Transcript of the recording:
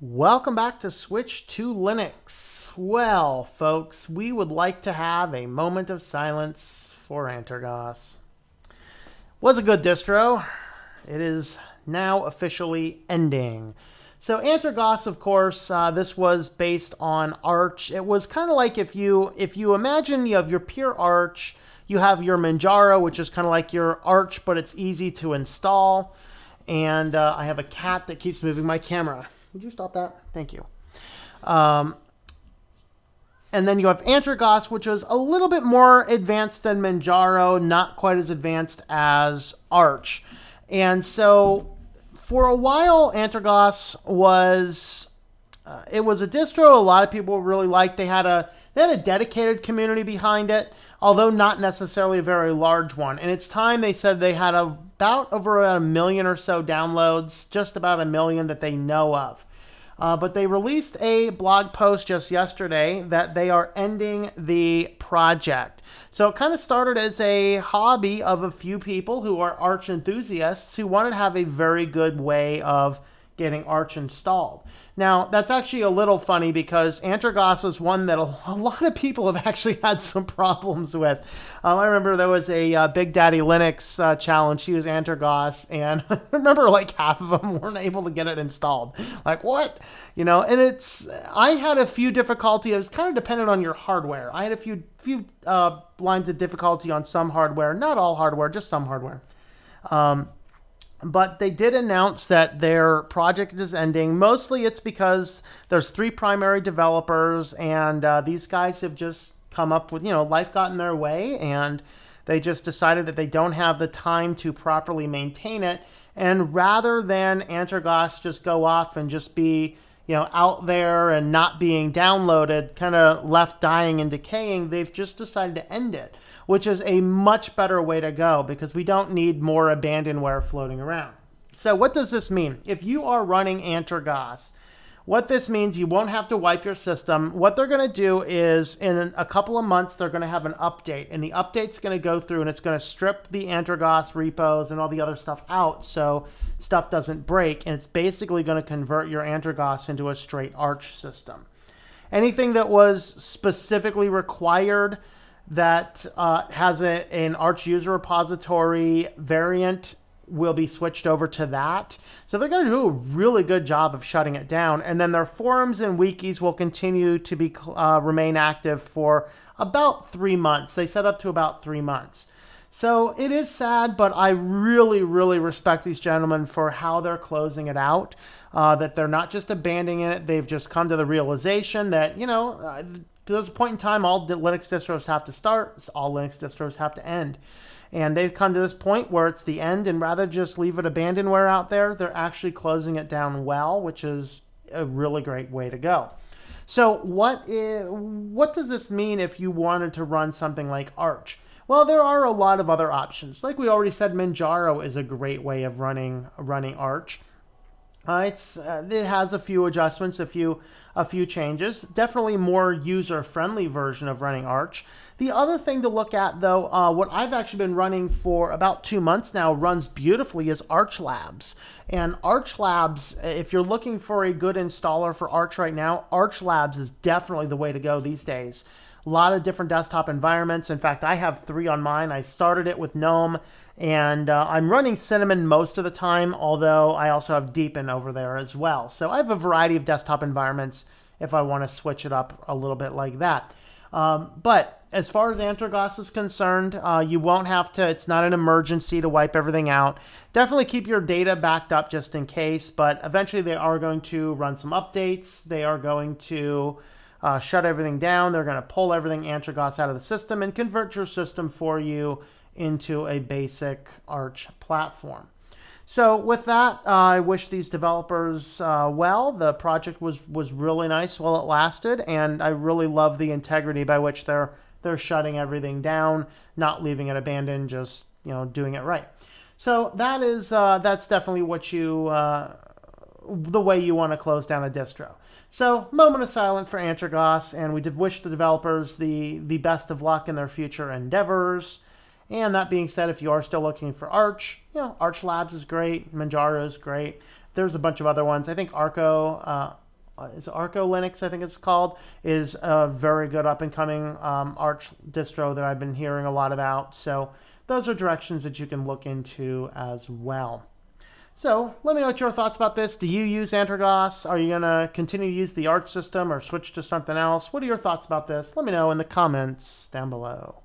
Welcome back to Switch to Linux. Well, folks, we would like to have a moment of silence for Antergos. Was a good distro. It is now officially ending. So Antergos, of course, this was based on Arch. It was kind of like if you imagine you have your pure Arch, you have your Manjaro, which is kind of like your Arch, but it's easy to install. And I have a cat that keeps moving my camera. Would you stop that? Thank you. And then you have Antergos, which is a little bit more advanced than Manjaro, not quite as advanced as Arch. And so for a while, Antergos was it was a distro a lot of people really liked. They had a dedicated community behind it, although not necessarily a very large one. And it's time they said they had about a million or so downloads, just about a million that they know of. But they released a blog post just yesterday that they are ending the project. So it kind of started as a hobby of a few people who are Arch enthusiasts who wanted to have a very good way of getting Arch installed. Now, that's actually a little funny because Antergos is one that a lot of people have actually had some problems with. I remember there was a Big Daddy Linux challenge. She was Antergos, and I remember like half of them weren't able to get it installed. Like, what? You know, and I had a few difficulty. It was kind of dependent on your hardware. I had a few lines of difficulty on some hardware, not all hardware, just some hardware. But they did announce that their project is ending. Mostly it's because there's 3 primary developers, and these guys have just come up with, life got in their way, and they just decided that they don't have the time to properly maintain it. And rather than Antergos just go off and just be, out there and not being downloaded, kind of left dying and decaying, they've just decided to end it, which is a much better way to go because we don't need more abandonware floating around. So what does this mean? If you are running Antergos, what this means, you won't have to wipe your system. What they're going to do is in a couple of months, they're going to have an update, and the update's going to go through and it's going to strip the Antergos repos and all the other stuff out so stuff doesn't break, and it's basically going to convert your Antergos into a straight Arch system. Anything that was specifically required that has an Arch user repository variant will be switched over to that. So they're going to do a really good job of shutting it down. And then their forums and wikis will continue to be remain active for about 3 months. They set up to about 3 months. So it is sad, but I really, really respect these gentlemen for how they're closing it out, that they're not just abandoning it. They've just come to the realization that, there's a point in time all Linux distros have to start, all Linux distros have to end. And they've come to this point where it's the end, and rather just leave it abandonware out there, they're actually closing it down well, which is a really great way to go. So what does this mean if you wanted to run something like Arch? Well, there are a lot of other options. Like we already said, Manjaro is a great way of running Arch. It has a few adjustments, a few changes. Definitely more user-friendly version of running Arch. The other thing to look at, though, what I've actually been running for about 2 months now, runs beautifully, is Arch Labs. And Arch Labs, if you're looking for a good installer for Arch right now, Arch Labs is definitely the way to go these days. A lot of different desktop environments. In fact, I have 3 on mine. I started it with GNOME, and I'm running Cinnamon most of the time, although I also have Deepin over there as well. So I have a variety of desktop environments if I want to switch it up a little bit like that. But as far as Antergos is concerned, you won't have to, it's not an emergency to wipe everything out. Definitely keep your data backed up just in case, but eventually they are going to run some updates. They are going to shut everything down. They're going to pull everything Antergos out of the system and convert your system for you into a basic Arch platform. So with that, I wish these developers well. The project was really nice while it lasted, and I really love the integrity by which they're shutting everything down, not leaving it abandoned, just doing it right. So that's definitely what the way you want to close down a distro. So moment of silence for Antergos, and we did wish the developers the best of luck in their future endeavors. And that being said, if you are still looking for Arch, Arch Labs is great. Manjaro is great. There's a bunch of other ones. I think Arco is Arco Linux, I think it's called, is a very good up and coming Arch distro that I've been hearing a lot about. So those are directions that you can look into as well. So let me know what your thoughts about this. Do you use Antergos? Are you going to continue to use the Arch system or switch to something else? What are your thoughts about this? Let me know in the comments down below.